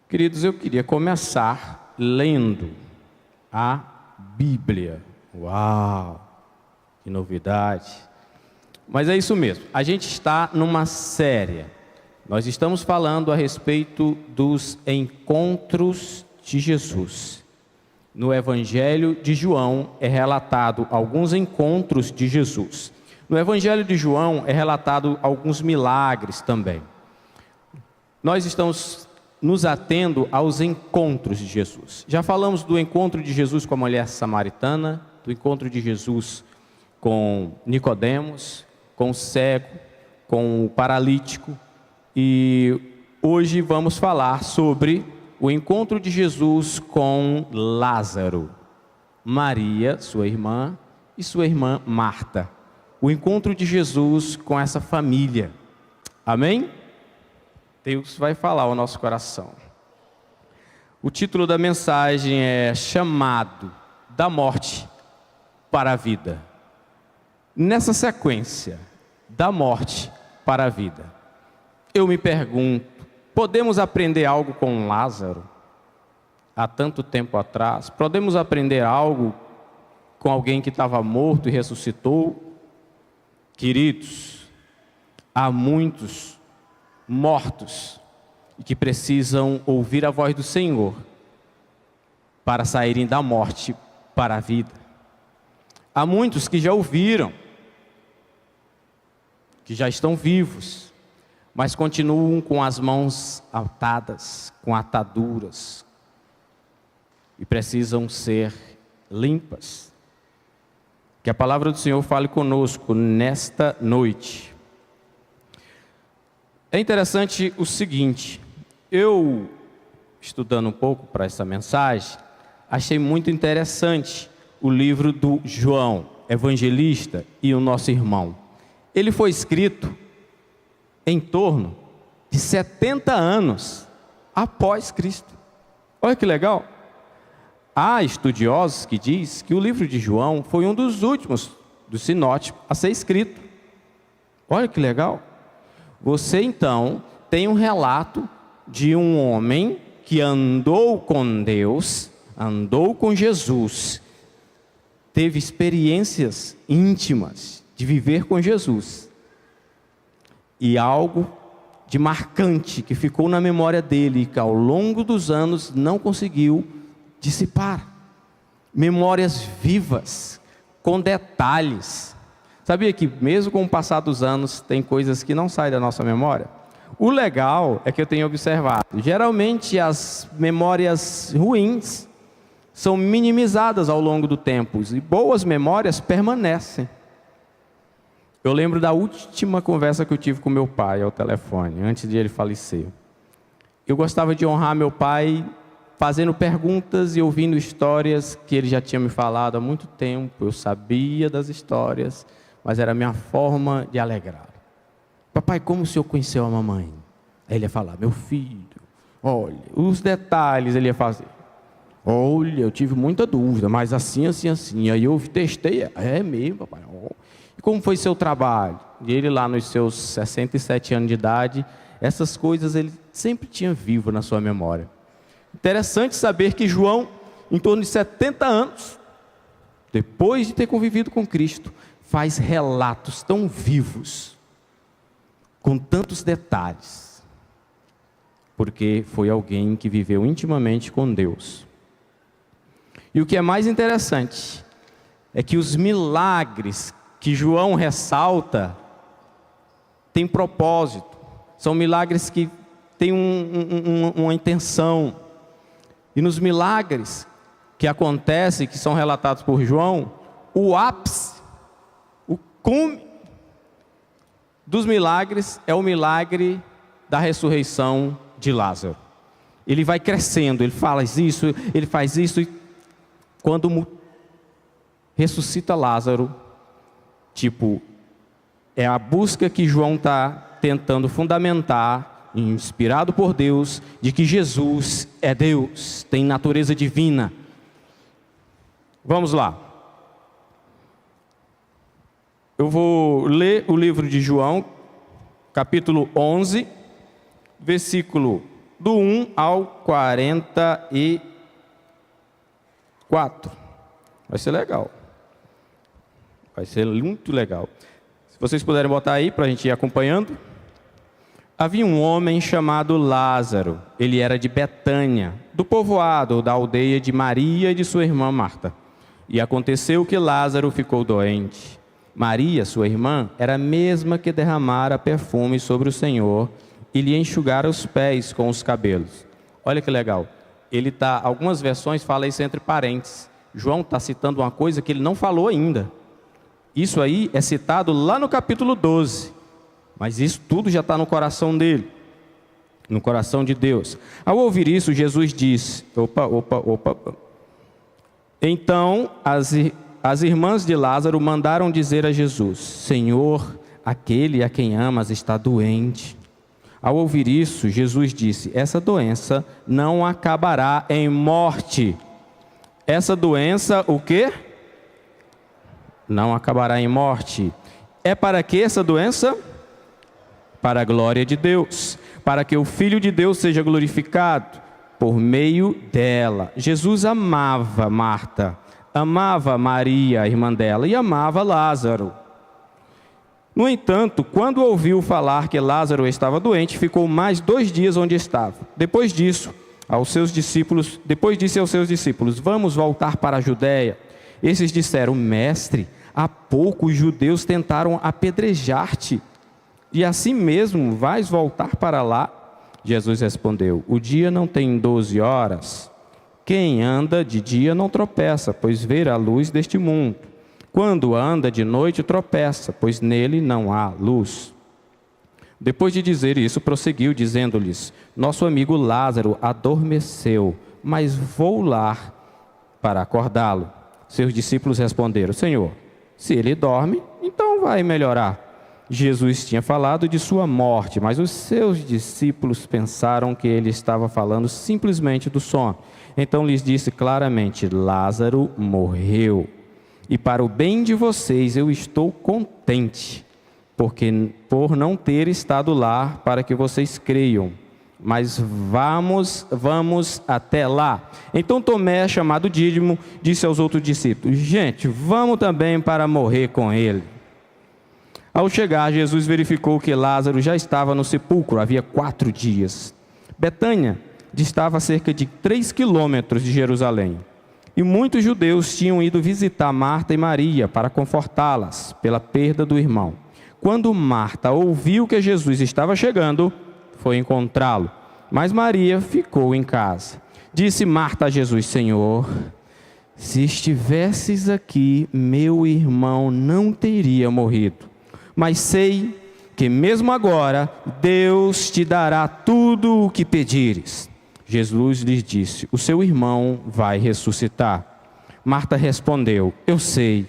Queridos, eu queria começar lendo a Bíblia. Uau, que novidade! Mas é isso mesmo, a gente está numa série. Nós estamos falando a respeito dos encontros de Jesus. No Evangelho de João é relatado alguns encontros de Jesus. No Evangelho de João é relatado alguns milagres também. Nós estamos nos atendo aos encontros de Jesus. Já falamos do encontro de Jesus com a mulher samaritana, do encontro de Jesus com Nicodemos, com o cego, com o paralítico, e hoje vamos falar sobre o encontro de Jesus com Lázaro, Maria, sua irmã, e sua irmã Marta. O encontro de Jesus com essa família. Amém? Deus vai falar ao nosso coração. O título da mensagem é Chamado da Morte para a Vida. Nessa sequência, da morte para a vida, eu me pergunto, podemos aprender algo com Lázaro? Há tanto tempo atrás, podemos aprender algo com alguém que estava morto e ressuscitou? Queridos, há muitos mortos e que precisam ouvir a voz do Senhor para saírem da morte para a vida. Há muitos que já ouviram, que já estão vivos, mas continuam com as mãos atadas, com ataduras, e precisam ser limpas. Que a palavra do Senhor fale conosco nesta noite. É interessante o seguinte, eu, estudando um pouco para essa mensagem, achei muito interessante o livro do João, evangelista e o nosso irmão. Ele foi escrito em torno de 70 anos após Cristo. Olha que legal. Há estudiosos que dizem que o livro de João foi um dos últimos do sinótico a ser escrito. Olha que legal. Você então tem um relato de um homem que andou com Deus, andou com Jesus, teve experiências íntimas de viver com Jesus, e algo de marcante que ficou na memória dele e que ao longo dos anos não conseguiu dissipar. Memórias vivas, com detalhes. Sabia que mesmo com o passar dos anos tem coisas que não saem da nossa memória? O legal é que eu tenho observado, geralmente as memórias ruins são minimizadas ao longo do tempo e boas memórias permanecem. Eu lembro da última conversa que eu tive com meu pai ao telefone, antes de ele falecer. Eu gostava de honrar meu pai fazendo perguntas e ouvindo histórias que ele já tinha me falado há muito tempo. Eu sabia das histórias, mas era a minha forma de alegrar. Papai, como o senhor conheceu a mamãe? Aí ele ia falar, meu filho, olha, os detalhes ele ia fazer. Olha, eu tive muita dúvida, mas assim. Aí eu testei, é mesmo, papai. E como foi seu trabalho? E ele lá nos seus 67 anos de idade, essas coisas ele sempre tinha vivo na sua memória. Interessante saber que João, em torno de 70 anos, depois de ter convivido com Cristo, faz relatos tão vivos, com tantos detalhes, porque foi alguém que viveu intimamente com Deus. E o que é mais interessante é que os milagres que João ressalta têm propósito, são milagres que têm uma intenção. E nos milagres que acontecem, que são relatados por João, o ápice, o cume dos milagres é o milagre da ressurreição de Lázaro. Ele vai crescendo, ele faz isso, e quando ressuscita Lázaro, é a busca que João está tentando fundamentar, inspirado por Deus, de que Jesus é Deus, tem natureza divina. Vamos lá. Eu vou ler o livro de João, capítulo 11, versículo do 1 ao 44. Vai ser legal. Vai ser muito legal. Se vocês puderem botar aí para a gente ir acompanhando. Havia um homem chamado Lázaro. Ele era de Betânia, do povoado da aldeia de Maria e de sua irmã Marta. E aconteceu que Lázaro ficou doente. Maria, sua irmã, era a mesma que derramara perfume sobre o Senhor e lhe enxugara os pés com os cabelos. Olha que legal. Algumas versões falam isso entre parênteses. João está citando uma coisa que ele não falou ainda. Isso aí é citado lá no capítulo 12. Mas isso tudo já está no coração dele, no coração de Deus. Ao ouvir isso, Jesus disse, Então, as irmãs de Lázaro mandaram dizer a Jesus, Senhor, aquele a quem amas está doente. Ao ouvir isso, Jesus disse, essa doença não acabará em morte. Essa doença, o quê? Não acabará em morte. É para que essa doença? Para a glória de Deus, para que o Filho de Deus seja glorificado por meio dela. Jesus amava Marta, amava Maria, a irmã dela, e amava Lázaro. No entanto, quando ouviu falar que Lázaro estava doente, ficou mais 2 dias onde estava. Depois disse aos seus discípulos, vamos voltar para a Judéia. Esses disseram, mestre, há pouco os judeus tentaram apedrejar-te. E assim mesmo vais voltar para lá? Jesus respondeu, o dia não tem 12 horas. Quem anda de dia não tropeça, pois vê a luz deste mundo. Quando anda de noite tropeça, pois nele não há luz. Depois de dizer isso, prosseguiu, dizendo-lhes, nosso amigo Lázaro adormeceu, mas vou lá para acordá-lo. Seus discípulos responderam, Senhor, se ele dorme, então vai melhorar. Jesus tinha falado de sua morte, mas os seus discípulos pensaram que ele estava falando simplesmente do sono. Então lhes disse claramente, Lázaro morreu. E para o bem de vocês eu estou contente, por não ter estado lá para que vocês creiam. Mas vamos até lá. Então Tomé, chamado Dídimo, disse aos outros discípulos, gente, vamos também para morrer com ele. Ao chegar, Jesus verificou que Lázaro já estava no sepulcro, havia 4 dias. Betânia distava a cerca de 3 quilômetros de Jerusalém. E muitos judeus tinham ido visitar Marta e Maria para confortá-las pela perda do irmão. Quando Marta ouviu que Jesus estava chegando, foi encontrá-lo. Mas Maria ficou em casa. Disse Marta a Jesus, Senhor, se estivesses aqui, meu irmão não teria morrido. Mas sei que mesmo agora Deus te dará tudo o que pedires. Jesus lhes disse, o seu irmão vai ressuscitar. Marta respondeu, eu sei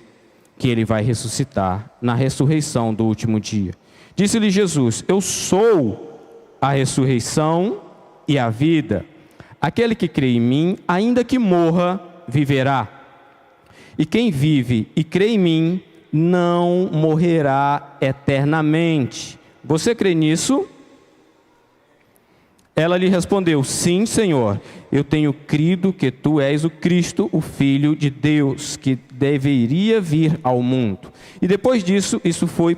que ele vai ressuscitar na ressurreição do último dia. Disse-lhe Jesus, eu sou a ressurreição e a vida. Aquele que crê em mim, ainda que morra, viverá. E quem vive e crê em mim, não morrerá eternamente. Você crê nisso? Ela lhe respondeu, sim, Senhor, eu tenho crido que tu és o Cristo, o Filho de Deus, que deveria vir ao mundo. E depois disso, Marta foi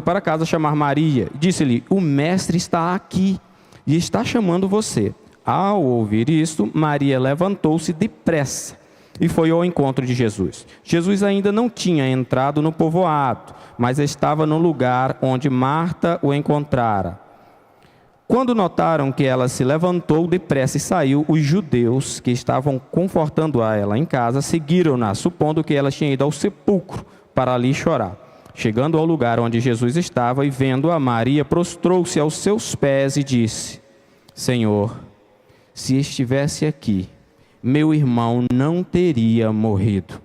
para casa chamar Maria. Disse-lhe, o mestre está aqui e está chamando você. Ao ouvir isso, Maria levantou-se depressa e foi ao encontro de Jesus. Jesus ainda não tinha entrado no povoado, mas estava no lugar onde Marta o encontrara. Quando notaram que ela se levantou depressa e saiu, os judeus que estavam confortando a ela em casa seguiram-na, supondo que ela tinha ido ao sepulcro para ali chorar. Chegando ao lugar onde Jesus estava e vendo-a, Maria prostrou-se aos seus pés e disse, Senhor, se estivesse aqui, meu irmão não teria morrido.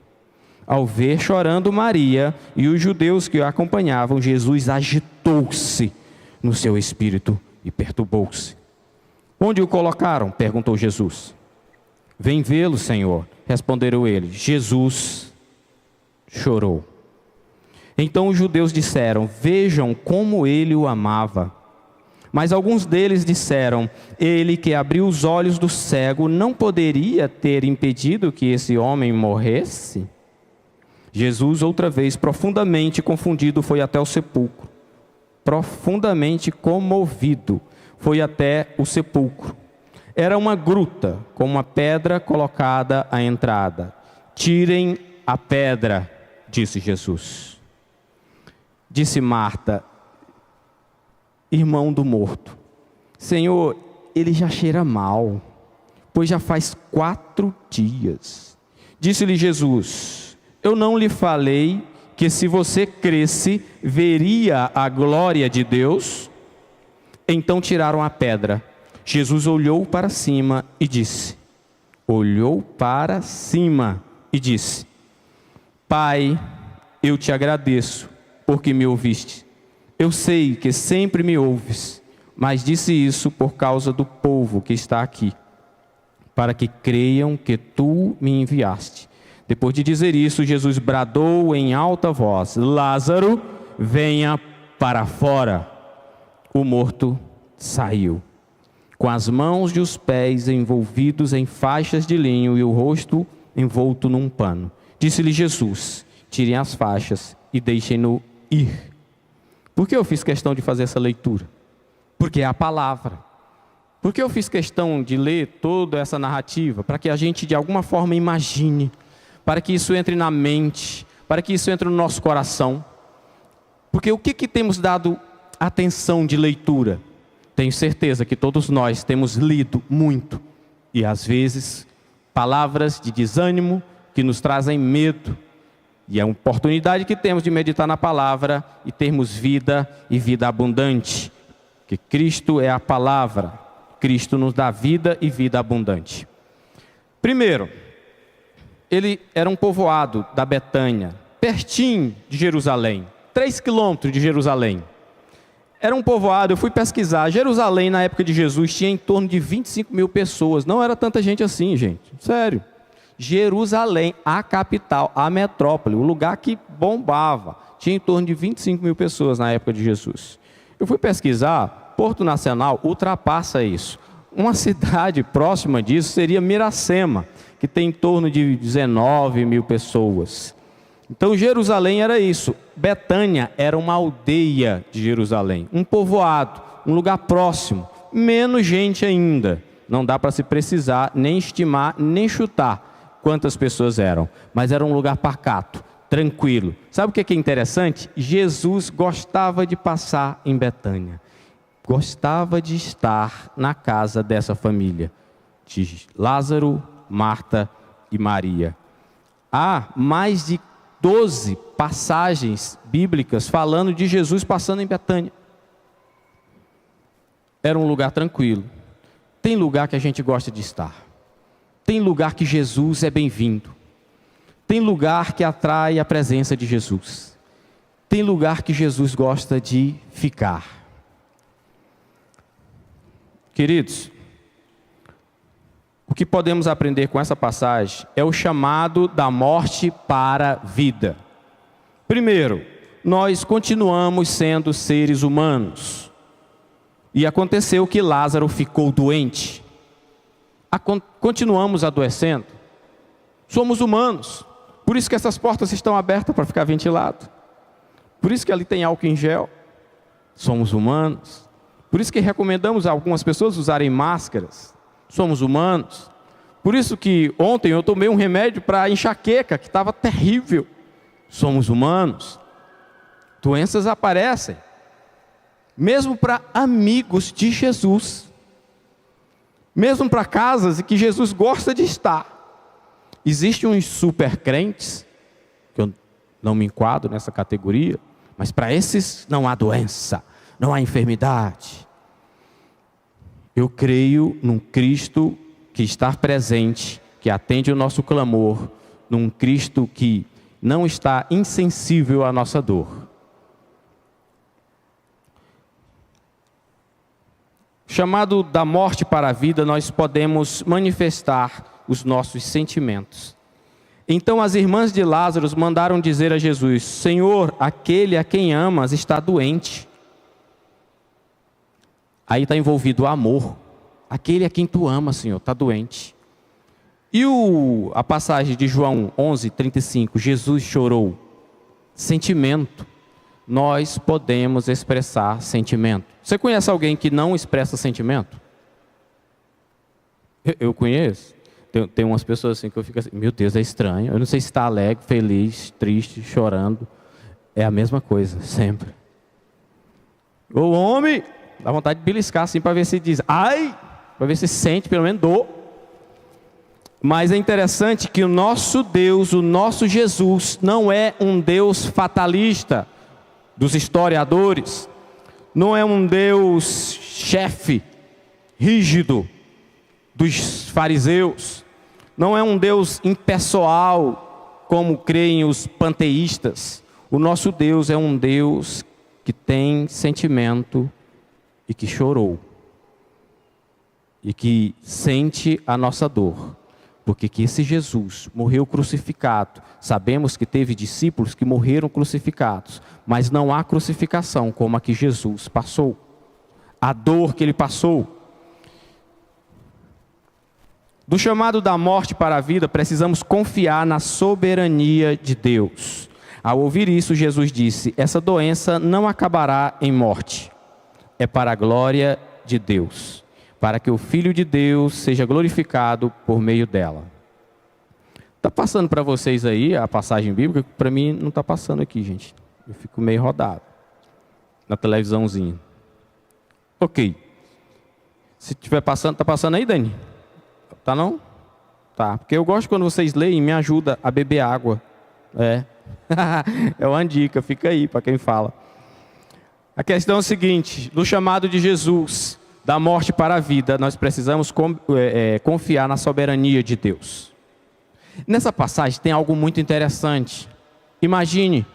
Ao ver chorando Maria e os judeus que o acompanhavam, Jesus agitou-se no seu espírito e perturbou-se. Onde o colocaram? Perguntou Jesus. Vem vê-lo, Senhor. Responderam eles. Jesus chorou. Então os judeus disseram, vejam como ele o amava. Mas alguns deles disseram: ele que abriu os olhos do cego não poderia ter impedido que esse homem morresse? Jesus, outra vez, profundamente confundido, foi até o sepulcro. Profundamente comovido, foi até o sepulcro. Era uma gruta com uma pedra colocada à entrada. Tirem a pedra, disse Jesus. Disse Marta, irmão do morto: Senhor, ele já cheira mal, pois já faz 4 dias. Disse-lhe Jesus: eu não lhe falei que se você cresce, veria a glória de Deus? Então tiraram a pedra. Jesus olhou para cima e disse: Pai, eu te agradeço, porque me ouviste. Eu sei que sempre me ouves, mas disse isso por causa do povo que está aqui, para que creiam que tu me enviaste. Depois de dizer isso, Jesus bradou em alta voz: Lázaro, venha para fora. O morto saiu, com as mãos e os pés envolvidos em faixas de linho e o rosto envolto num pano. Disse-lhe Jesus: tirem as faixas e deixem-no ir. Por que eu fiz questão de fazer essa leitura? Porque é a palavra. Por que eu fiz questão de ler toda essa narrativa? Para que a gente de alguma forma imagine, para que isso entre na mente, para que isso entre no nosso coração. Porque o que temos dado atenção de leitura? Tenho certeza que todos nós temos lido muito, e às vezes palavras de desânimo que nos trazem medo, e é uma oportunidade que temos de meditar na palavra e termos vida e vida abundante, que Cristo é a palavra, Cristo nos dá vida e vida abundante. Primeiro, ele era um povoado da Betânia, pertinho de Jerusalém, 3 quilômetros de Jerusalém. Era um povoado, eu fui pesquisar, Jerusalém na época de Jesus tinha em torno de 25 mil pessoas, não era tanta gente assim, gente, sério. Jerusalém, a capital, a metrópole, o lugar que bombava, tinha em torno de 25 mil pessoas na época de Jesus. Eu fui pesquisar, Porto Nacional ultrapassa isso. Uma cidade próxima disso seria Miracema, que tem em torno de 19 mil pessoas. Então Jerusalém era isso. Betânia era uma aldeia de Jerusalém, um povoado, um lugar próximo, menos gente ainda. Não dá para se precisar, nem estimar, nem chutar quantas pessoas eram, mas era um lugar pacato, tranquilo. Sabe o que é interessante? Jesus gostava de passar em Betânia, gostava de estar na casa dessa família, de Lázaro, Marta e Maria. Há mais de 12 passagens bíblicas falando de Jesus passando em Betânia. Era um lugar tranquilo. Tem lugar que a gente gosta de estar. Tem lugar que Jesus é bem-vindo. Tem lugar que atrai a presença de Jesus. Tem lugar que Jesus gosta de ficar. Queridos, o que podemos aprender com essa passagem é o chamado da morte para a vida. Primeiro, nós continuamos sendo seres humanos. E aconteceu que Lázaro ficou doente. Continuamos adoecendo. Somos humanos. Por isso que essas portas estão abertas para ficar ventilado. Por isso que ali tem álcool em gel. Somos humanos. Por isso que recomendamos a algumas pessoas usarem máscaras. Somos humanos. Por isso que ontem eu tomei um remédio para enxaqueca, que estava terrível. Somos humanos. Doenças aparecem. Mesmo para amigos de Jesus. Mesmo para casas em que Jesus gosta de estar. Existem uns super crentes, que eu não me enquadro nessa categoria, mas para esses não há doença, não há enfermidade. Eu creio num Cristo que está presente, que atende o nosso clamor, num Cristo que não está insensível à nossa dor. Chamado da morte para a vida, nós podemos manifestar os nossos sentimentos. Então as irmãs de Lázaro mandaram dizer a Jesus: Senhor, aquele a quem amas está doente. Aí está envolvido o amor. Aquele a quem tu ama, Senhor, está doente. E a passagem de João 11:35, Jesus chorou. Sentimento. Nós podemos expressar sentimento. Você conhece alguém que não expressa sentimento? Eu conheço. Tem umas pessoas assim que eu fico assim, meu Deus, é estranho. Eu não sei se está alegre, feliz, triste, chorando. É a mesma coisa, sempre. O homem, dá vontade de beliscar assim para ver se diz, ai, para ver se sente pelo menos dor. Mas é interessante que o nosso Deus, o nosso Jesus, não é um Deus fatalista dos historiadores, não é um Deus chefe, rígido dos fariseus, não é um Deus impessoal, como creem os panteístas. O nosso Deus é um Deus que tem sentimento e que chorou, e que sente a nossa dor. Porque que esse Jesus morreu crucificado. Sabemos que teve discípulos que morreram crucificados, mas não há crucificação como a que Jesus passou. A dor que ele passou. Do chamado da morte para a vida, precisamos confiar na soberania de Deus. Ao ouvir isso, Jesus disse: essa doença não acabará em morte. É para a glória de Deus, para que o Filho de Deus seja glorificado por meio dela. Está passando para vocês aí a passagem bíblica? Para mim não está passando aqui, gente. Eu fico meio rodado na televisãozinha. Ok. Se estiver passando, está passando aí, Dani? Tá não? Tá, porque eu gosto quando vocês leem, me ajuda a beber água. É uma dica, fica aí para quem fala. A questão é o seguinte: do chamado de Jesus, da morte para a vida, nós precisamos confiar na soberania de Deus. Nessa passagem tem algo muito interessante. Imagine.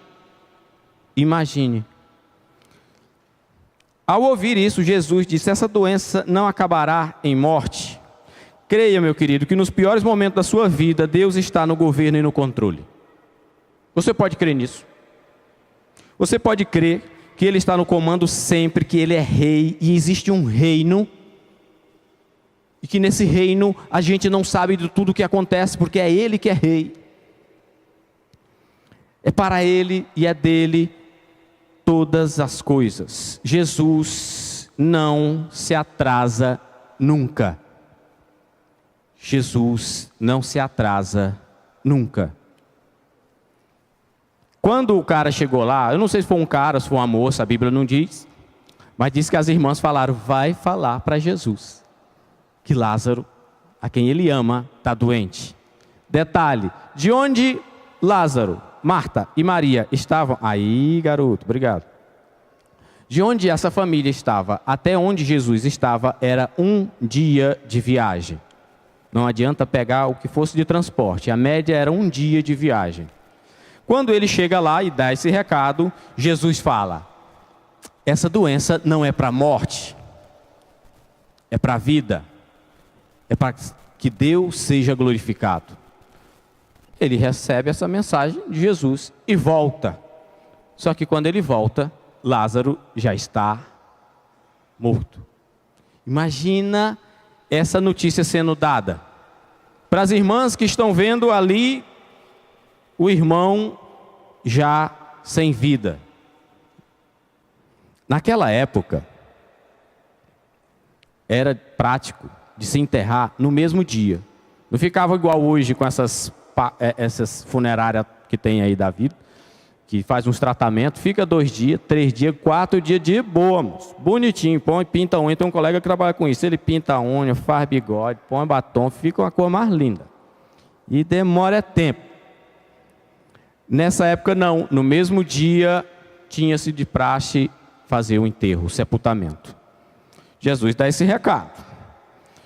Ao ouvir isso, Jesus disse: essa doença não acabará em morte. Creia, meu querido, que nos piores momentos da sua vida, Deus está no governo e no controle. Você pode crer nisso? Você pode crer que Ele está no comando sempre, que Ele é rei e existe um reino, e que nesse reino a gente não sabe de tudo o que acontece, porque é Ele que é rei. É para Ele e é dele todas as coisas. Jesus não se atrasa nunca. Jesus não se atrasa nunca. Quando o cara chegou lá, eu não sei se foi um cara, se foi uma moça, a Bíblia não diz, mas diz que as irmãs falaram: vai falar para Jesus que Lázaro, a quem ele ama, está doente. Detalhe: de onde Lázaro, Marta e Maria estavam? Aí, garoto, obrigado. De onde essa família estava até onde Jesus estava era um dia de viagem. Não adianta pegar o que fosse de transporte, a média era um dia de viagem. Quando ele chega lá e dá esse recado, Jesus fala: essa doença não é para a morte, é para a vida, é para que Deus seja glorificado. Ele recebe essa mensagem de Jesus e volta. Só que quando ele volta, Lázaro já está morto. Imagina essa notícia sendo dada para as irmãs que estão vendo ali o irmão já sem vida. Naquela época, era prático de se enterrar no mesmo dia. Não ficava igual hoje com essas funerárias que tem aí da vida, que faz uns tratamentos, fica 2 dias, 3 dias, 4 dias de boa, moço. Bonitinho, põe, pinta a unha. Tem um colega que trabalha com isso, ele pinta a unha, faz bigode, põe batom, fica uma cor mais linda. E demora tempo. Nessa época não, no mesmo dia tinha-se de praxe fazer o enterro, o sepultamento. Jesus dá esse recado.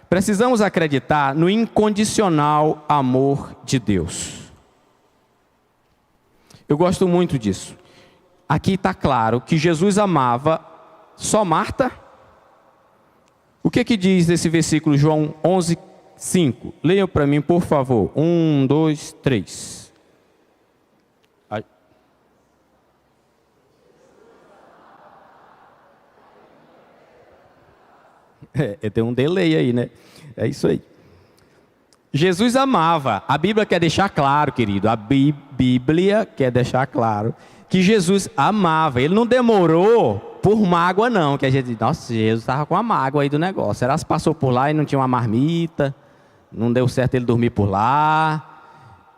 Precisamos acreditar no incondicional amor de Deus. Eu gosto muito disso. Aqui está claro que Jesus amava só Marta. O que diz esse versículo, João 11:5? Leiam para mim, por favor. 1, 2, 3. Tem um delay aí, né? É isso aí. Jesus amava. A Bíblia quer deixar claro, querido. A Bíblia quer deixar claro que Jesus amava. Ele não demorou por mágoa, não. Que a gente diz, nossa, Jesus estava com a mágoa aí do negócio. Será que passou por lá e não tinha uma marmita? Não deu certo ele dormir por lá?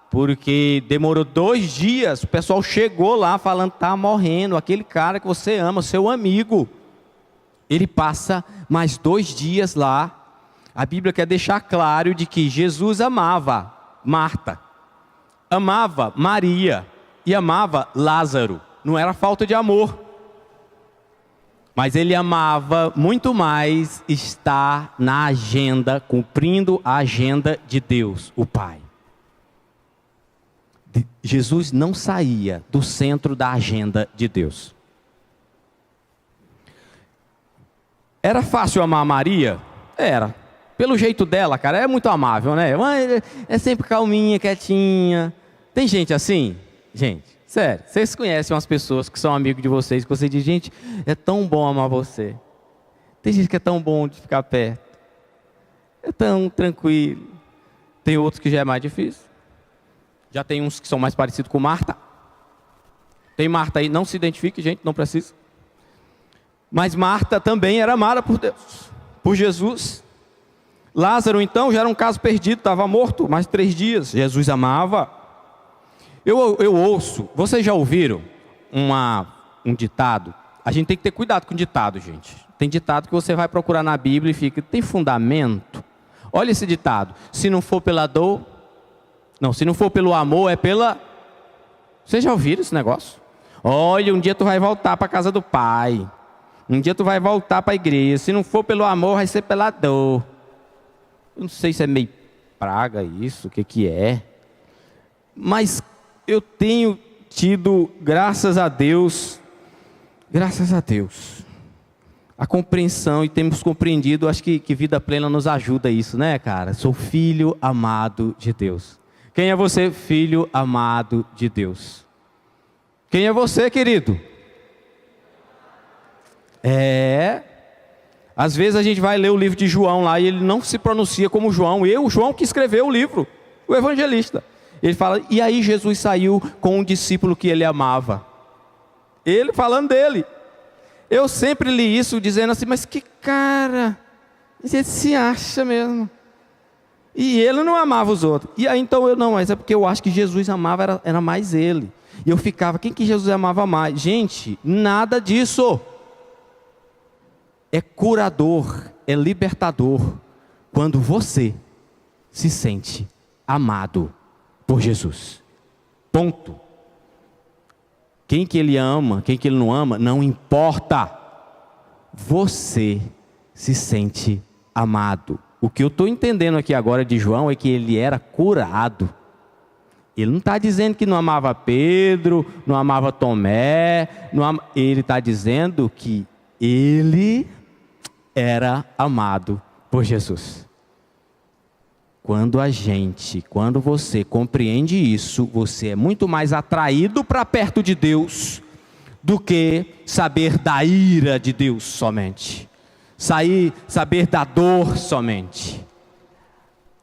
Porque demorou 2 dias. O pessoal chegou lá falando, está morrendo. Aquele cara que você ama, seu amigo. Ele passa mais 2 dias lá. A Bíblia quer deixar claro de que Jesus amava Marta, amava Maria e amava Lázaro. Não era falta de amor. Mas ele amava muito mais estar na agenda, cumprindo a agenda de Deus, o Pai. Jesus não saía do centro da agenda de Deus. Era fácil amar Maria? Era. Pelo jeito dela, cara, é muito amável, né? É sempre calminha, quietinha. Tem gente assim? Gente, sério, vocês conhecem umas pessoas que são amigos de vocês, que você diz, gente, é tão bom amar você. Tem gente que é tão bom de ficar perto. É tão tranquilo. Tem outros que já é mais difícil. Já tem uns que são mais parecidos com Marta. Tem Marta aí, não se identifique, gente, não precisa. Mas Marta também era amada por Deus, por Jesus. Lázaro, então, já era um caso perdido, estava morto, mais 3 dias. Jesus amava. Eu ouço, vocês já ouviram um ditado? A gente tem que ter cuidado com ditado, gente. Tem ditado que você vai procurar na Bíblia e fica, tem fundamento? Olha esse ditado, se não for pela dor, não, se não for pelo amor, é pela... Vocês já ouviram esse negócio? Olha, um dia tu vai voltar para a casa do Pai. Um dia tu vai voltar para a igreja. Se não for pelo amor, vai ser pela dor. Eu não sei se é meio praga isso, o que é. Mas eu tenho tido, graças a Deus, a compreensão e temos compreendido, acho que Vida Plena nos ajuda a isso, né, cara? Sou filho amado de Deus. Quem é você, filho amado de Deus? Quem é você, querido? Às vezes a gente vai ler o livro de João lá e ele não se pronuncia como João. O João que escreveu o livro, o evangelista. Ele fala, e aí Jesus saiu com um discípulo que ele amava. Ele falando dele. Eu sempre li isso dizendo assim, mas que cara, ele se acha mesmo. E ele não amava os outros. E aí então mas é porque eu acho que Jesus amava, era mais ele. E eu ficava, quem que Jesus amava mais? Gente, nada disso. É curador, é libertador, quando você se sente amado por Jesus. Ponto. Quem que ele ama, quem que ele não ama, não importa. Você se sente amado. O que eu estou entendendo aqui agora de João é que ele era curado. Ele não está dizendo que não amava Pedro, não amava Tomé. Ele está dizendo que ele era amado por Jesus. Quando você compreende isso, você é muito mais atraído para perto de Deus do que saber da ira de Deus somente. Saber da dor somente.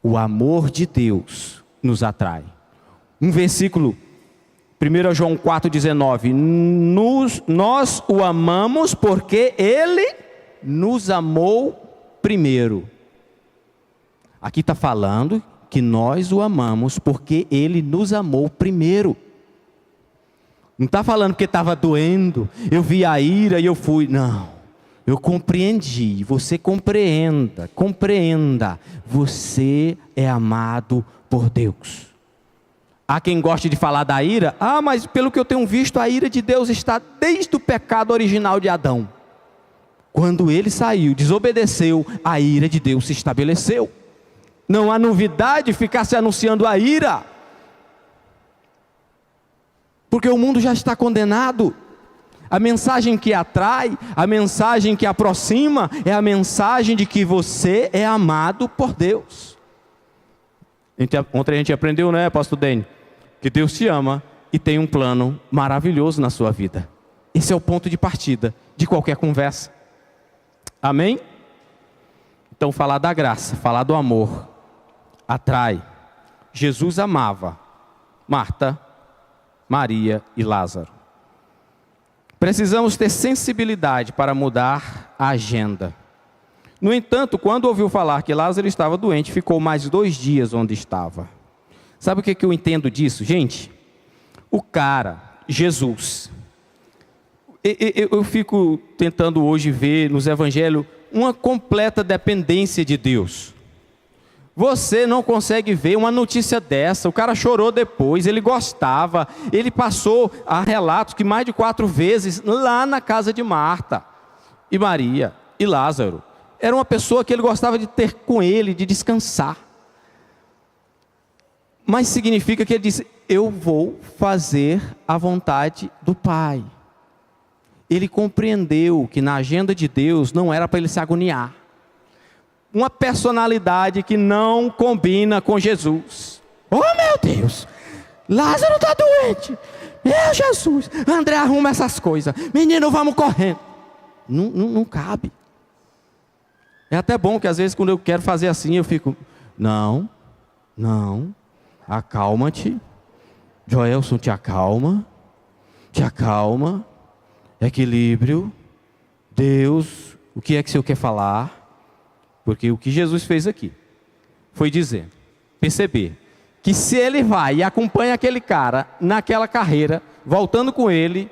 O amor de Deus nos atrai. Um versículo, 1 João 4,19. Nós o amamos porque Ele nos amou primeiro. Aqui está falando que nós o amamos porque Ele nos amou primeiro. Não está falando porque estava doendo, eu vi a ira e eu fui. Não, eu compreendi. Você compreenda. Você é amado por Deus. Há quem goste de falar da ira. Mas pelo que eu tenho visto, a ira de Deus está desde o pecado original de Adão. Quando ele saiu, desobedeceu, a ira de Deus se estabeleceu. Não há novidade ficar se anunciando a ira. Porque o mundo já está condenado. A mensagem que atrai, a mensagem que aproxima, é a mensagem de que você é amado por Deus. Ontem a gente aprendeu, né, pastor Dene? Que Deus te ama e tem um plano maravilhoso na sua vida. Esse é o ponto de partida de qualquer conversa. Amém? Então, falar da graça, falar do amor, atrai. Jesus amava Marta, Maria e Lázaro. Precisamos ter sensibilidade para mudar a agenda. No entanto, quando ouviu falar que Lázaro estava doente, ficou mais 2 dias onde estava. Sabe o que eu entendo disso, gente? O cara, Jesus, eu fico tentando hoje ver nos evangelhos uma completa dependência de Deus. Você não consegue ver uma notícia dessa. O cara chorou depois, ele gostava, ele passou a relatos que mais de 4 vezes lá na casa de Marta e Maria e Lázaro. Era uma pessoa que ele gostava de ter com ele, de descansar. Mas significa que ele disse: eu vou fazer a vontade do Pai. Ele compreendeu que na agenda de Deus não era para ele se agoniar. Uma personalidade que não combina com Jesus. Oh meu Deus, Lázaro está doente. Meu Jesus, André arruma essas coisas. Menino, vamos correndo. Não cabe. É até bom que às vezes quando eu quero fazer assim, eu fico: não, acalma-te. Joelson, te acalma. Equilíbrio. Deus, o que é que o Senhor quer falar? Porque o que Jesus fez aqui foi perceber que se ele vai e acompanha aquele cara naquela carreira, voltando com ele,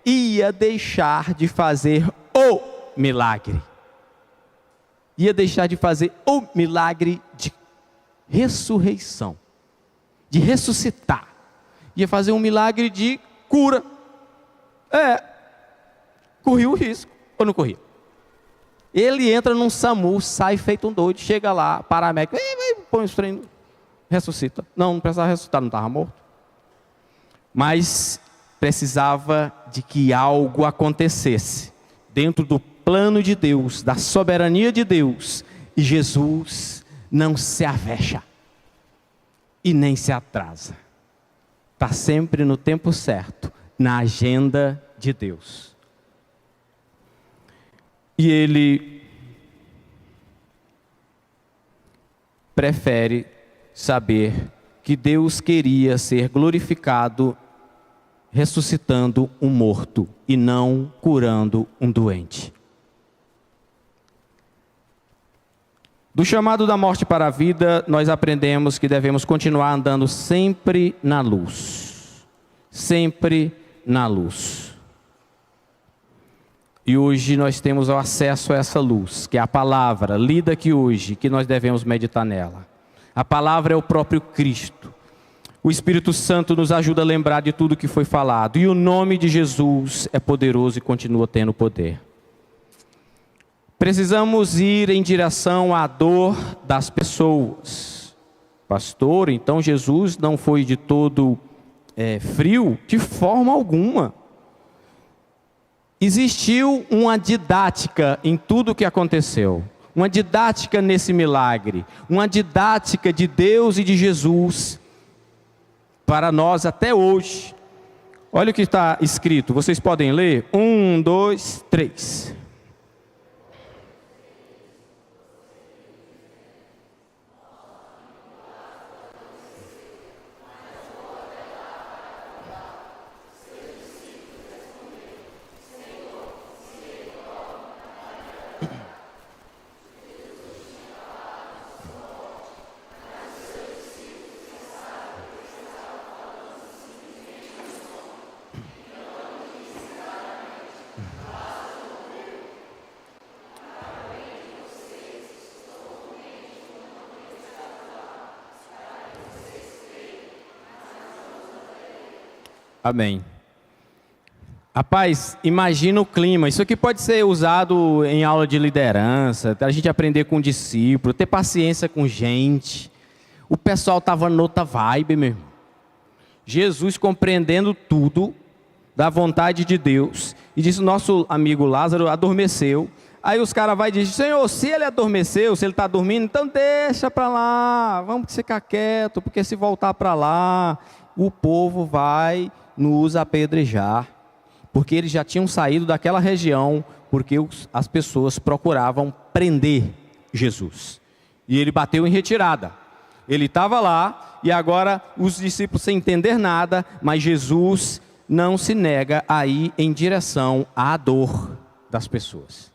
ia deixar de fazer o milagre. Ia deixar de fazer o milagre de ressurreição, de ressuscitar. Ia fazer um milagre de cura. Corria o risco, ou não corria? Ele entra num SAMU, sai feito um doido, chega lá, paramédico, põe os treinos, ressuscita. Não precisava ressuscitar, não estava morto. Mas precisava de que algo acontecesse dentro do plano de Deus, da soberania de Deus. E Jesus não se avexa e nem se atrasa. Está sempre no tempo certo, na agenda de Deus. E ele prefere saber que Deus queria ser glorificado ressuscitando um morto e não curando um doente. Do chamado da morte para a vida, nós aprendemos que devemos continuar andando sempre na luz. Sempre na luz. E hoje nós temos o acesso a essa luz, que é a palavra lida aqui hoje, que nós devemos meditar nela. A palavra é o próprio Cristo. O Espírito Santo nos ajuda a lembrar de tudo que foi falado. E o nome de Jesus é poderoso e continua tendo poder. Precisamos ir em direção à dor das pessoas. Pastor, então Jesus não foi de todo frio? De forma alguma. Existiu uma didática em tudo o que aconteceu. Uma didática nesse milagre. Uma didática de Deus e de Jesus para nós até hoje. Olha o que está escrito. Vocês podem ler? 1, 2, 3. Amém. Rapaz, imagina o clima. Isso aqui pode ser usado em aula de liderança, a gente aprender com discípulo, ter paciência com gente. O pessoal estava noutra vibe, meu irmão. Jesus compreendendo tudo da vontade de Deus. E disse: nosso amigo Lázaro adormeceu. Aí os caras vão e dizem: Senhor, se ele adormeceu, se ele está dormindo, então deixa para lá, vamos ficar quieto, porque se voltar para lá, o povo vai nos apedrejar. Porque eles já tinham saído daquela região, porque as pessoas procuravam prender Jesus. E ele bateu em retirada. Ele estava lá e agora os discípulos sem entender nada, mas Jesus não se nega a ir em direção à dor das pessoas.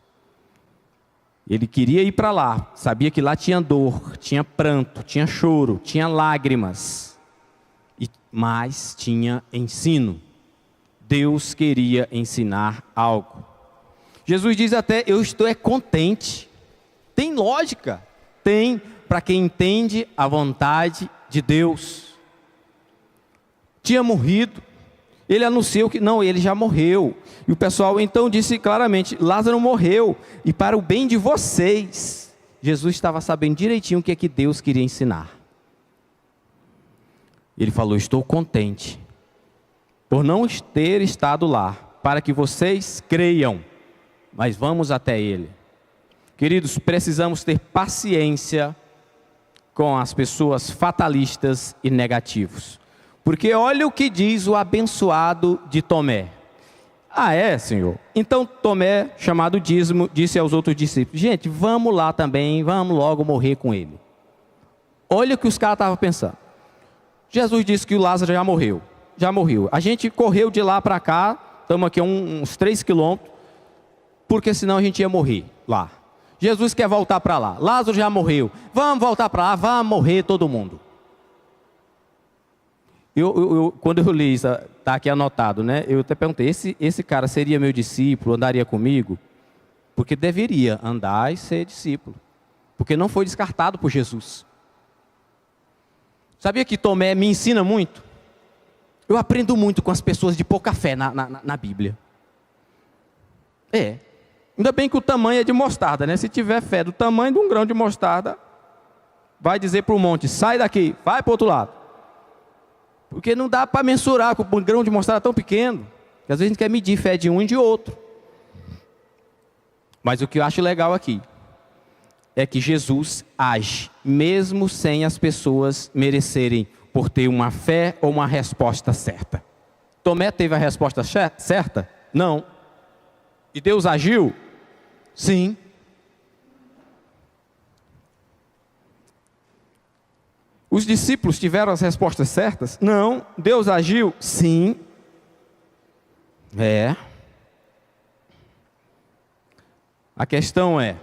Ele queria ir para lá, sabia que lá tinha dor, tinha pranto, tinha choro, tinha lágrimas, mas tinha ensino. Deus queria ensinar algo. Jesus diz até, eu estou contente. Tem lógica? Tem, para quem entende a vontade de Deus. Tinha morrido. Ele anunciou que não, ele já morreu. E o pessoal então disse claramente, Lázaro morreu. E para o bem de vocês, Jesus estava sabendo direitinho o que é que Deus queria ensinar. Ele falou, estou contente por não ter estado lá, para que vocês creiam, mas vamos até ele. Queridos, precisamos ter paciência com as pessoas fatalistas e negativos. Porque olha o que diz o abençoado de Tomé. Ah, é, Senhor? Então Tomé, chamado Dízimo, disse aos outros discípulos, gente, vamos lá também, vamos logo morrer com ele. Olha o que os caras estavam pensando. Jesus disse que o Lázaro já morreu. Já morreu. A gente correu de lá para cá, estamos aqui uns 3 quilômetros, porque senão a gente ia morrer lá. Jesus quer voltar para lá. Lázaro já morreu. Vamos voltar para lá, vamos morrer todo mundo. Quando eu li isso, está aqui anotado, né? Eu até perguntei, esse cara seria meu discípulo, andaria comigo? Porque deveria andar e ser discípulo. Porque não foi descartado por Jesus. Sabia que Tomé me ensina muito? Eu aprendo muito com as pessoas de pouca fé na Bíblia. Ainda bem que o tamanho é de mostarda, né? Se tiver fé do tamanho de um grão de mostarda, vai dizer para o monte, sai daqui, vai para o outro lado. Porque não dá para mensurar com um grão de mostarda tão pequeno, que às vezes a gente quer medir fé de um e de outro. Mas o que eu acho legal aqui, é que Jesus age, mesmo sem as pessoas merecerem, por ter uma fé ou uma resposta certa. Tomé teve a resposta certa? Não. E Deus agiu? Sim. Os discípulos tiveram as respostas certas? Não. Deus agiu? Sim. A questão é,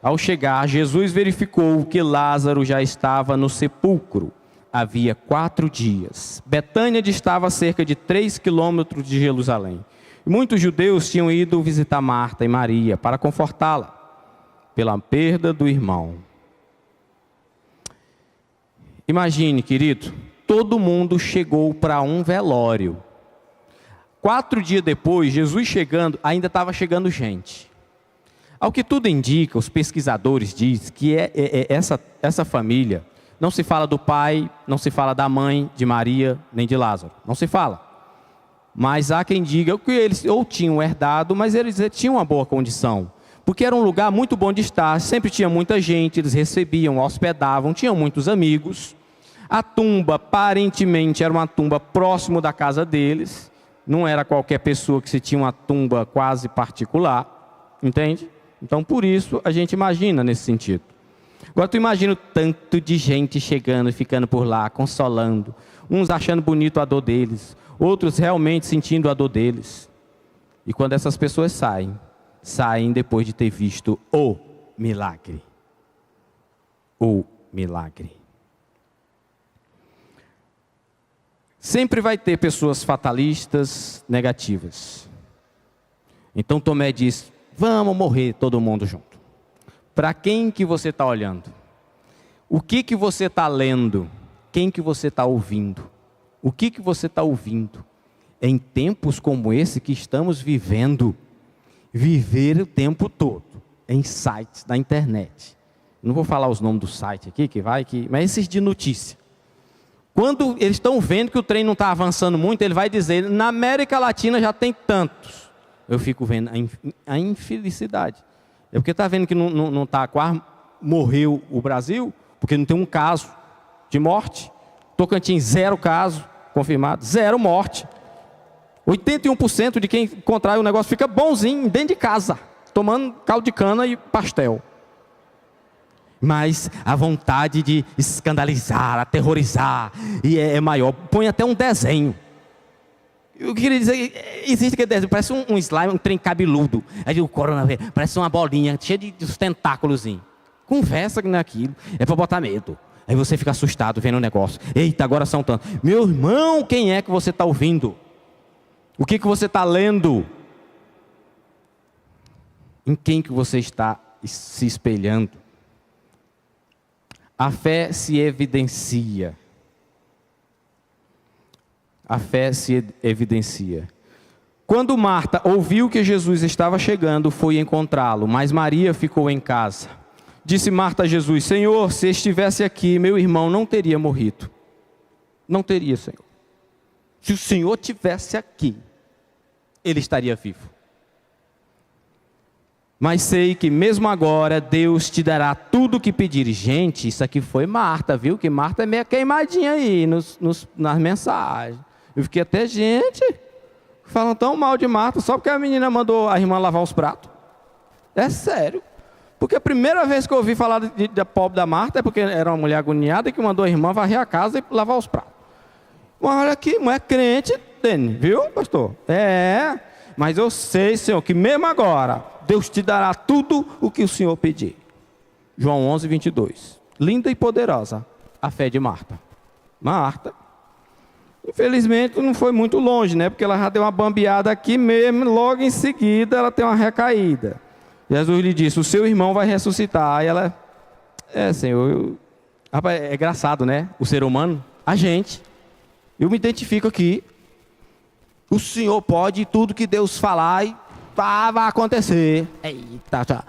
ao chegar, Jesus verificou que Lázaro já estava no sepulcro. Havia 4 dias. Betânia distava a cerca de 3 quilômetros de Jerusalém. Muitos judeus tinham ido visitar Marta e Maria para confortá-la pela perda do irmão. Imagine, querido, todo mundo chegou para um velório. 4 dias depois, Jesus chegando, ainda estava chegando gente. Ao que tudo indica, os pesquisadores dizem que essa família, não se fala do pai, não se fala da mãe de Maria, nem de Lázaro, não se fala. Mas há quem diga que eles ou tinham herdado, mas eles tinham uma boa condição. Porque era um lugar muito bom de estar, sempre tinha muita gente, eles recebiam, hospedavam, tinham muitos amigos. A tumba, aparentemente, era uma tumba próximo da casa deles. Não era qualquer pessoa que se tinha uma tumba quase particular, entende? Então, por isso, a gente imagina nesse sentido. Agora, tu imagina o tanto de gente chegando e ficando por lá, consolando. Uns achando bonito a dor deles, outros realmente sentindo a dor deles. E quando essas pessoas saem depois de ter visto o milagre. O milagre. Sempre vai ter pessoas fatalistas, negativas. Então Tomé diz, vamos morrer todo mundo junto. Para quem que você está olhando? O que você está lendo? Quem que você está ouvindo? O que você está ouvindo? Em tempos como esse que estamos vivendo, viver o tempo todo, em sites da internet. Não vou falar os nomes do site aqui, mas esses de notícia. Quando eles estão vendo que o trem não está avançando muito, ele vai dizer, na América Latina já tem tantos. Eu fico vendo a infelicidade. É porque está vendo que não está, quase morreu o Brasil, porque não tem um caso de morte. Tocantins, 0 caso confirmado, 0 morte. 81% de quem contrai o negócio fica bonzinho dentro de casa, tomando caldo de cana e pastel. mas a vontade de escandalizar, aterrorizar, e é maior. Põe até um desenho. Eu queria dizer, existe aquele desenho, parece um slime, um trem cabeludo. Aí o coronavírus, parece uma bolinha cheia de tentáculos. Conversa naquilo, é para botar medo. Aí você fica assustado vendo o negócio. Eita, agora são tantos. Meu irmão, quem é que você está ouvindo? O que você está lendo? Em quem que você está se espelhando? A fé se evidencia. A fé se evidencia. Quando Marta ouviu que Jesus estava chegando, foi encontrá-lo, mas Maria ficou em casa. Disse Marta a Jesus: Senhor, se estivesse aqui, meu irmão não teria morrido. Não teria, Senhor. Se o Senhor estivesse aqui, ele estaria vivo. Mas sei que mesmo agora Deus te dará tudo o que pedires. Gente, isso aqui foi Marta, viu? Que Marta é meio queimadinha aí nas mensagens. Eu fiquei até, gente, falam tão mal de Marta só porque a menina mandou a irmã lavar os pratos. É sério. Porque a primeira vez que eu ouvi falar da pobre da Marta é porque era uma mulher agoniada que mandou a irmã varrer a casa e lavar os pratos. Mas olha aqui, mulher crente, Dene, viu, pastor? Mas eu sei, Senhor, que mesmo agora Deus te dará tudo o que o Senhor pedir. João 11, 22. Linda e poderosa a fé de Marta. Marta, infelizmente, não foi muito longe, né? Porque ela já deu uma bambeada aqui mesmo, logo em seguida ela tem uma recaída. Jesus lhe disse: o seu irmão vai ressuscitar. Aí ela, Senhor, rapaz, é engraçado, né? O ser humano, a gente, eu me identifico aqui. O Senhor pode, tudo que Deus falar, e vai acontecer. Eita, tá.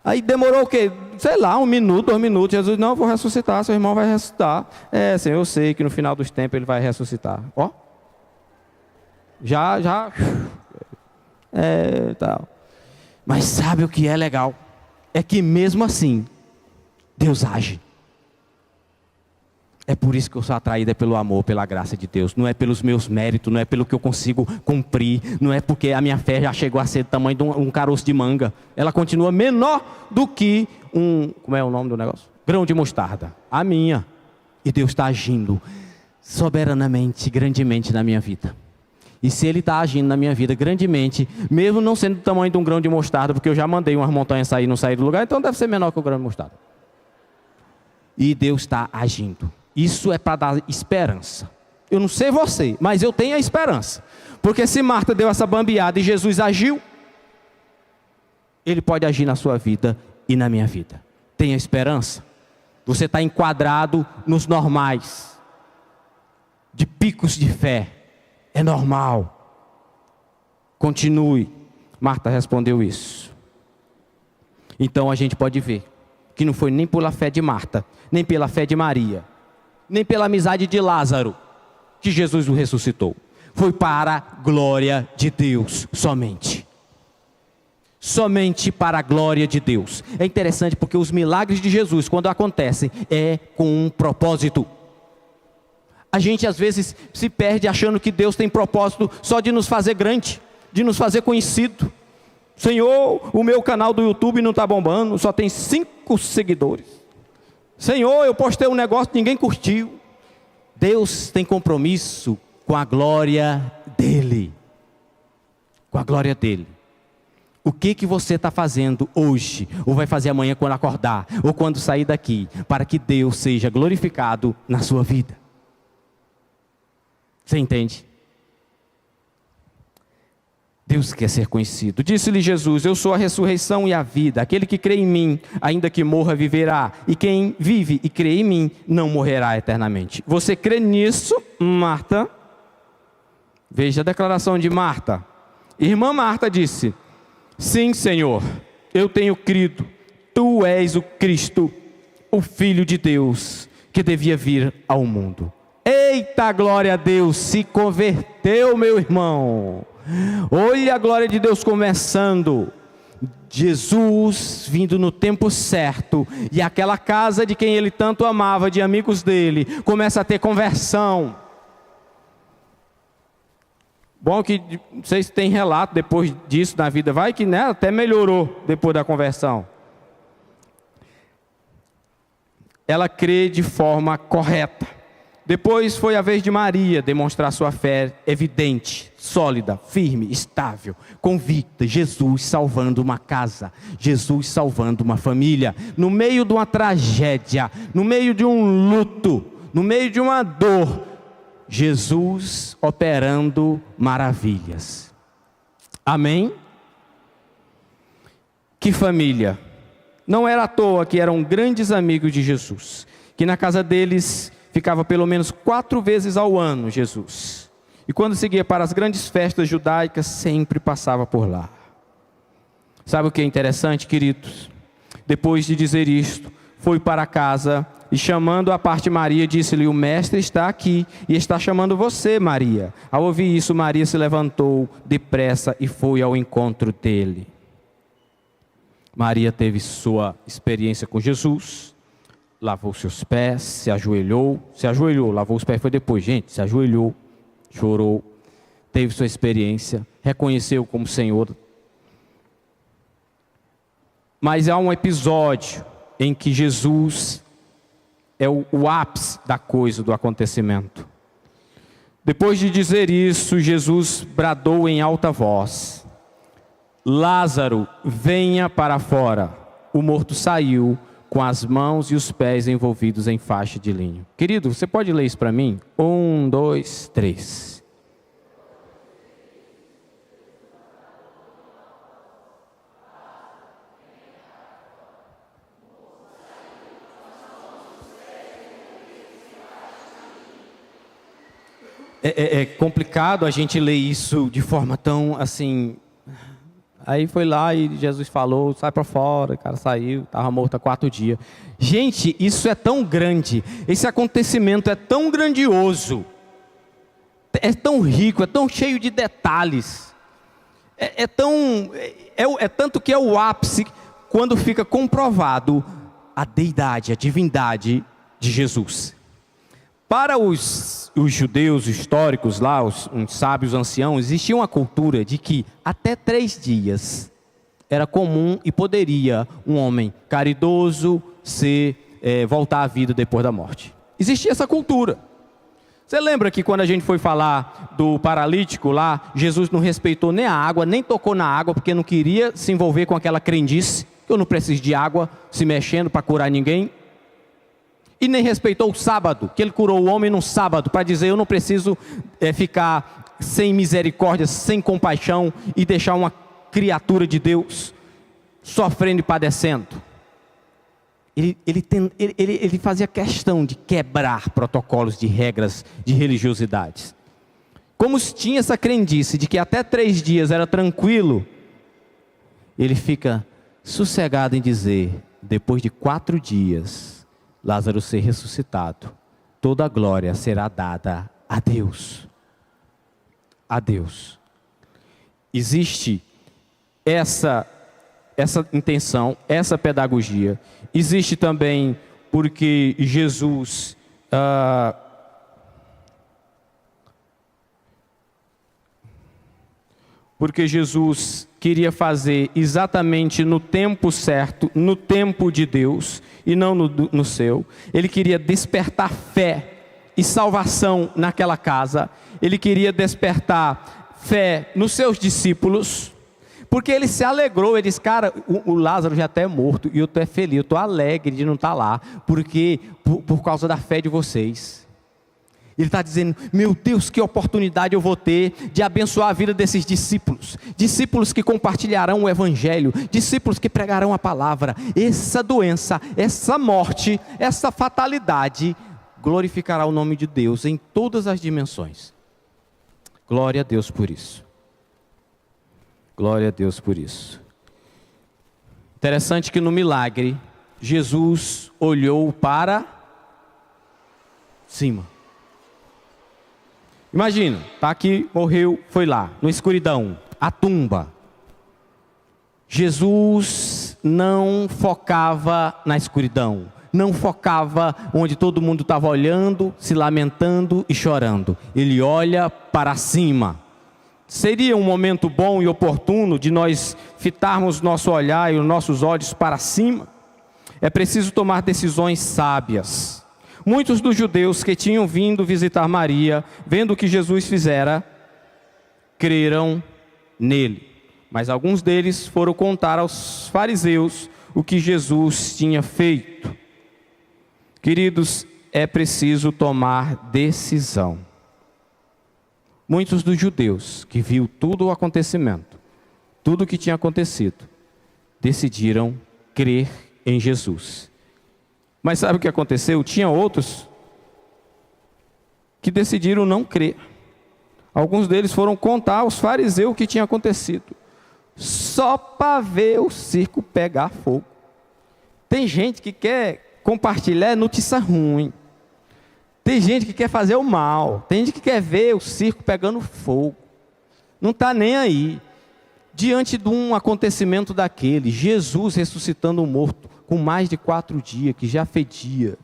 Aí demorou o quê? Sei lá, 1 minuto, 2 minutos. Jesus: não, eu vou ressuscitar, seu irmão vai ressuscitar. Senhor, eu sei que no final dos tempos ele vai ressuscitar. Ó. Já. Tal. Mas sabe o que é legal? É que mesmo assim, Deus age. É por isso que eu sou atraída pelo amor, pela graça de Deus. Não é pelos meus méritos, não é pelo que eu consigo cumprir. Não é porque a minha fé já chegou a ser do tamanho de um caroço de manga. Ela continua menor do que como é o nome do negócio? Grão de mostarda. A minha. E Deus está agindo soberanamente, grandemente na minha vida. E se Ele está agindo na minha vida grandemente, mesmo não sendo do tamanho de um grão de mostarda, porque eu já mandei umas montanhas sair e não sair do lugar, então deve ser menor que o grão de mostarda. E Deus está agindo. Isso é para dar esperança. Eu não sei você, mas eu tenho a esperança. Porque se Marta deu essa bambeada e Jesus agiu, Ele pode agir na sua vida e na minha vida. Tenha esperança. Você está enquadrado nos normais, de picos de fé. É normal. Continue. Marta respondeu isso. Então a gente pode ver que não foi nem pela fé de Marta, nem pela fé de Maria, nem pela amizade de Lázaro que Jesus o ressuscitou. Foi para a glória de Deus somente. Somente para a glória de Deus. É interessante porque os milagres de Jesus, quando acontecem, é com um propósito. A gente às vezes se perde achando que Deus tem propósito só de nos fazer grande, de nos fazer conhecido. Senhor, o meu canal do YouTube não está bombando, só tem 5 seguidores. Senhor, eu postei um negócio que ninguém curtiu. Deus tem compromisso com a glória dEle. Com a glória dEle. O que você está fazendo hoje, ou vai fazer amanhã quando acordar, ou quando sair daqui, para que Deus seja glorificado na sua vida? Você entende? Deus quer ser conhecido. Disse-lhe Jesus: eu sou a ressurreição e a vida. Aquele que crê em mim, ainda que morra, viverá. E quem vive e crê em mim, não morrerá eternamente. Você crê nisso, Marta? Veja a declaração de Marta. Irmã Marta disse: sim, Senhor, eu tenho crido. Tu és o Cristo, o Filho de Deus, que devia vir ao mundo. Eita, glória a Deus, se converteu, meu irmão. Olha a glória de Deus começando. Jesus vindo no tempo certo. E aquela casa de quem ele tanto amava, de amigos dele, começa a ter conversão. Bom que, não sei se tem relato depois disso na vida. Vai que, né, até melhorou depois da conversão. ela crê de forma correta. Depois foi a vez de Maria demonstrar sua fé evidente, sólida, firme, estável, convicta. Jesus salvando uma casa, Jesus salvando uma família, no meio de uma tragédia, no meio de um luto, no meio de uma dor, Jesus operando maravilhas. Amém? Que família! Não era à toa que eram grandes amigos de Jesus, que na casa deles ficava pelo menos 4 vezes ao ano Jesus. E quando seguia para as grandes festas judaicas, sempre passava por lá. Sabe o que é interessante, queridos? Depois de dizer isto, foi para casa e chamando à parte Maria, disse-lhe: o mestre está aqui e está chamando você, Maria. Ao ouvir isso, Maria se levantou depressa e foi ao encontro dele. Maria teve sua experiência com Jesus, lavou seus pés, se ajoelhou, lavou os pés foi depois, gente, se ajoelhou, chorou, teve sua experiência, reconheceu como Senhor. Mas há um episódio em que Jesus é o ápice da coisa, do acontecimento. Depois de dizer isso, Jesus bradou em alta voz: Lázaro, venha para fora. O morto saiu com as mãos e os pés envolvidos em faixa de linho. Querido, você pode ler isso para mim? 1, 2, 3. É complicado a gente ler isso de forma tão assim. Aí foi lá e Jesus falou: sai para fora. O cara saiu, estava morto há 4 dias. Gente, isso é tão grande, esse acontecimento é tão grandioso, é tão rico, é tão cheio de detalhes, é tanto que é o ápice quando fica comprovado a deidade, a divindade de Jesus. Para os judeus históricos lá, os sábios anciãos, existia uma cultura de que até 3 dias era comum e poderia um homem caridoso voltar à vida depois da morte. Existia essa cultura. Você lembra que quando a gente foi falar do paralítico lá, Jesus não respeitou nem a água, nem tocou na água, porque não queria se envolver com aquela crendice, que eu não preciso de água se mexendo para curar ninguém. E nem respeitou o sábado, que ele curou o homem no sábado, para dizer: eu não preciso ficar sem misericórdia, sem compaixão, e deixar uma criatura de Deus sofrendo e padecendo. Ele fazia questão de quebrar protocolos de regras de religiosidades. Como tinha essa crendice de que até 3 dias era tranquilo, ele fica sossegado em dizer: depois de 4 dias... Lázaro ser ressuscitado, toda a glória será dada a Deus. A Deus. Existe essa intenção, essa pedagogia. Existe também porque Jesus queria fazer exatamente no tempo certo, no tempo de Deus e não no seu. Ele queria despertar fé e salvação naquela casa. Ele queria despertar fé nos seus discípulos, porque ele se alegrou. Ele disse: cara, o Lázaro já está morto e eu estou feliz, eu estou alegre de não estar lá, porque por causa da fé de vocês. Ele está dizendo: meu Deus, que oportunidade eu vou ter de abençoar a vida desses discípulos. Discípulos que compartilharão o Evangelho, discípulos que pregarão a palavra. Essa doença, essa morte, essa fatalidade glorificará o nome de Deus em todas as dimensões. Glória a Deus por isso. Glória a Deus por isso. Interessante que no milagre, Jesus olhou para cima. Imagina, está aqui, morreu, foi lá, na escuridão, a tumba. Jesus não focava na escuridão, não focava onde todo mundo estava olhando, se lamentando e chorando. Ele olha para cima. Seria um momento bom e oportuno de nós fitarmos nosso olhar e os nossos olhos para cima? É preciso tomar decisões sábias. Muitos dos judeus que tinham vindo visitar Maria, vendo o que Jesus fizera, creram nele. Mas alguns deles foram contar aos fariseus o que Jesus tinha feito. Queridos, é preciso tomar decisão. Muitos dos judeus que viu todo o acontecimento, tudo o que tinha acontecido, decidiram crer em Jesus. Mas sabe o que aconteceu? Tinha outros que decidiram não crer. Alguns deles foram contar aos fariseus o que tinha acontecido, só para ver o circo pegar fogo. Tem gente que quer compartilhar notícia ruim. Tem gente que quer fazer o mal. Tem gente que quer ver o circo pegando fogo. Não está nem aí. Diante de um acontecimento daquele, Jesus ressuscitando um morto com mais de 4 dias, que já fedia,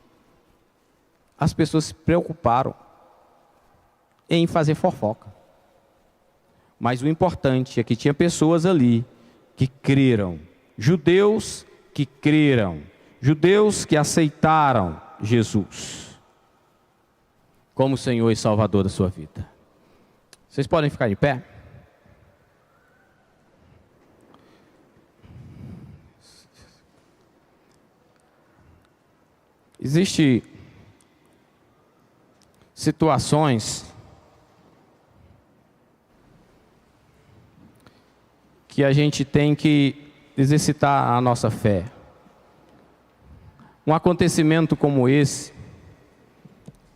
as pessoas se preocuparam em fazer fofoca. Mas o importante é que tinha pessoas ali que creram, judeus que creram, judeus que aceitaram Jesus como Senhor e Salvador da sua vida. Vocês podem ficar de pé? Existem situações que a gente tem que exercitar a nossa fé. Um acontecimento como esse,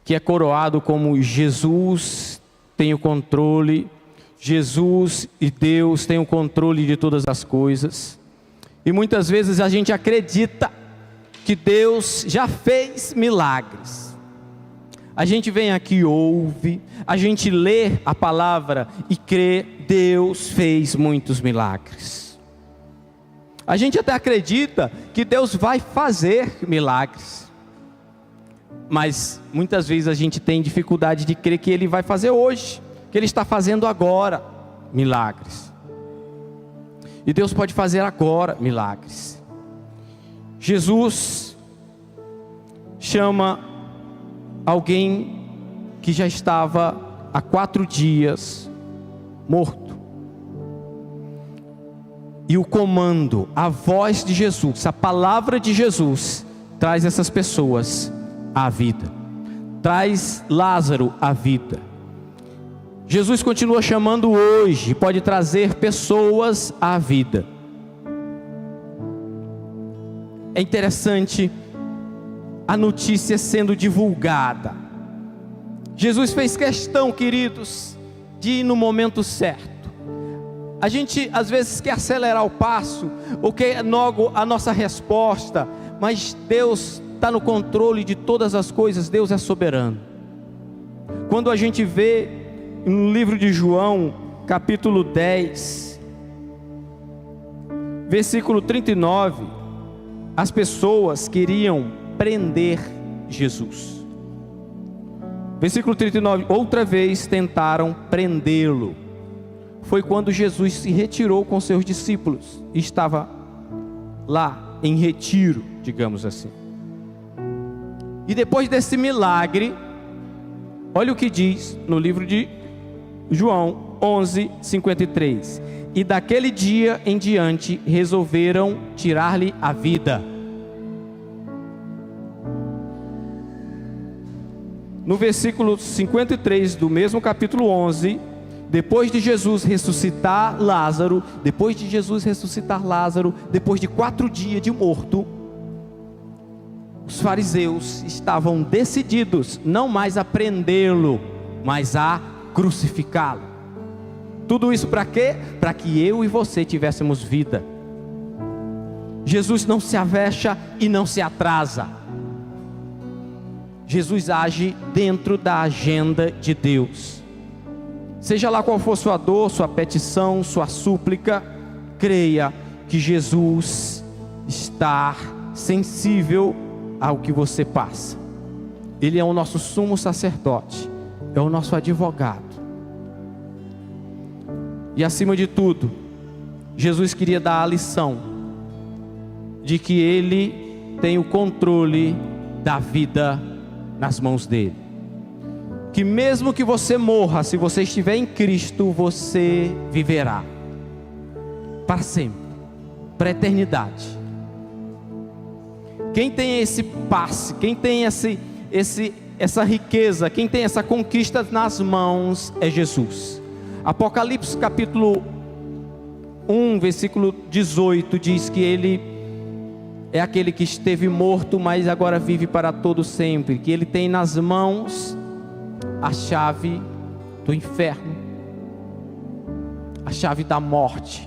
que é coroado como Jesus tem o controle, Jesus e Deus têm o controle de todas as coisas. E muitas vezes a gente acredita que Deus já fez milagres. A gente vem aqui, ouve, a gente lê a palavra e crê, Deus fez muitos milagres. A gente até acredita que Deus vai fazer milagres. Mas muitas vezes a gente tem dificuldade de crer que Ele vai fazer hoje, que Ele está fazendo agora milagres. E Deus pode fazer agora milagres. Jesus chama alguém que já estava há 4 dias morto. E o comando, a voz de Jesus, a palavra de Jesus, traz essas pessoas à vida. Traz Lázaro à vida. Jesus continua chamando hoje, pode trazer pessoas à vida. É interessante a notícia sendo divulgada. Jesus fez questão, queridos, de ir no momento certo. A gente às vezes quer acelerar o passo, ou quer logo a nossa resposta, mas Deus está no controle de todas as coisas, Deus é soberano. Quando a gente vê no livro de João, capítulo 10, versículo 39, as pessoas queriam prender Jesus. Versículo 39, outra vez tentaram prendê-lo. Foi quando Jesus se retirou com seus discípulos, e estava lá em retiro, digamos assim. E depois desse milagre, olha o que diz no livro de João 11:53. E daquele dia em diante resolveram tirar-lhe a vida. No versículo 53 do mesmo capítulo 11, depois de Jesus ressuscitar Lázaro, depois de 4 dias de morto, os fariseus estavam decididos não mais a prendê-lo, mas a crucificá-lo. Tudo isso para quê? Para que eu e você tivéssemos vida. Jesus não se avexa e não se atrasa. Jesus age dentro da agenda de Deus. Seja lá qual for sua dor, sua petição, sua súplica, creia que Jesus está sensível ao que você passa. Ele é o nosso sumo sacerdote, é o nosso advogado. E acima de tudo, Jesus queria dar a lição de que Ele tem o controle da vida nas mãos dele. Que mesmo que você morra, se você estiver em Cristo, você viverá para sempre, para a eternidade. Quem tem esse passe, quem tem essa riqueza, quem tem essa conquista nas mãos é Jesus. Apocalipse capítulo 1, versículo 18 diz que ele é aquele que esteve morto, mas agora vive para todo sempre, que ele tem nas mãos a chave do inferno, a chave da morte,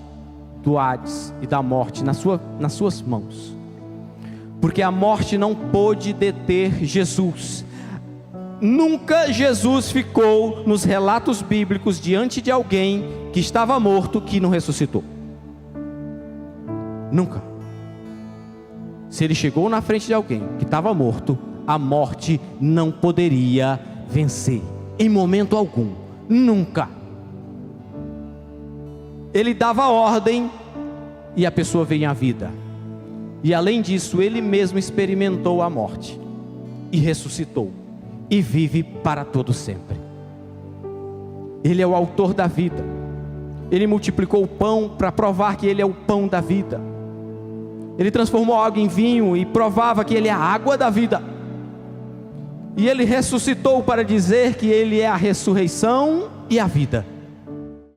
do Hades e da morte nas suas mãos, porque a morte não pôde deter Jesus. Nunca Jesus ficou nos relatos bíblicos diante de alguém que estava morto que não ressuscitou. Nunca. Se ele chegou na frente de alguém que estava morto, a morte não poderia vencer em momento algum. Nunca. Ele dava ordem e a pessoa veio à vida. E além disso, ele mesmo experimentou a morte e ressuscitou e vive para todo sempre. Ele é o autor da vida. Ele multiplicou o pão para provar que ele é o pão da vida. Ele transformou água em vinho e provava que ele é a água da vida. E ele ressuscitou para dizer que ele é a ressurreição e a vida.